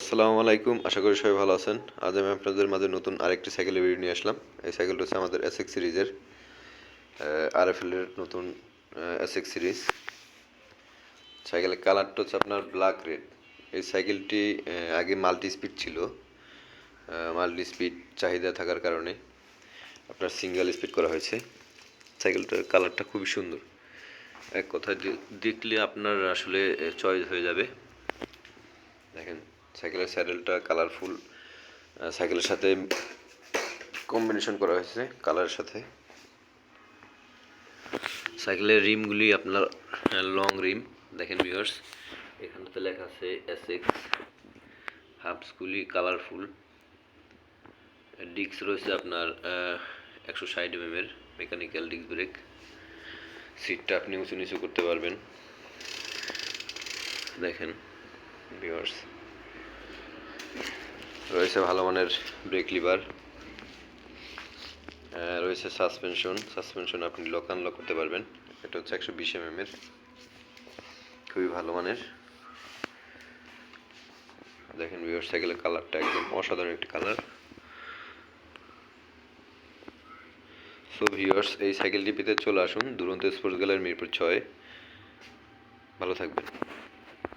আসসালামু আলাইকুম, আশা করি সবাই ভালো আছেন। আজ আমি আপনাদের মাঝে নতুন আরেকটি সাইকেলের ভিডিও নিয়ে আসলাম। এই সাইকেলটা হচ্ছে আমাদের এসএক্স সিরিজের আরএফএল এর নতুন এসএক্স সিরিজ। সাইকেলের কালারটা হচ্ছে আপনার ব্ল্যাক রেড। এই সাইকেলটি আগে মাল্টি স্পিড ছিল। মাল্টি স্পিড চাহিদা থাকার কারণে আপনার সিঙ্গেল স্পিড করা হয়েছে। সাইকেলটার কালারটা খুবই সুন্দর। এক কথায় দেখলে আপনার আসলে চয়েস হয়ে যাবে। দেখেন সাইকেলের স্যাডেলটা কালারফুল, সাইকেলের সাথে কম্বিনেশন করা হয়েছে কালারের সাথে। সাইকেলের রিমগুলি আপনার লং রিম। দেখেন ভিউয়ার্স, এখানটাতে লেখা আছে এসএক্স। হাবসগুলি কালারফুল। ডিস্ক রয়েছে আপনার 160 এর মেকানিক্যাল ডিস্ক ব্রেক। সিটটা আপনি উঁচু নিচু করতে পারবেন। দেখেন ভিউয়ার্স, রয়েছে ভালো মানের ব্রেক লিভার, রয়েছে সাসপেনশন আপনি লক আনলক করতে পারবেন। এটা হচ্ছে 120 এর, খুবই ভালো মানের। দেখেন ভিউয়ার্স, সাইকেলের কালারটা একদম অসাধারণ একটি কালার। সো ভিউয়ার্স, এই সাইকেলটি পেতে চলে আসুন দুরন্ত স্পোর্টস গ্যালারি মিরপুর 6। ভালো থাকবেন।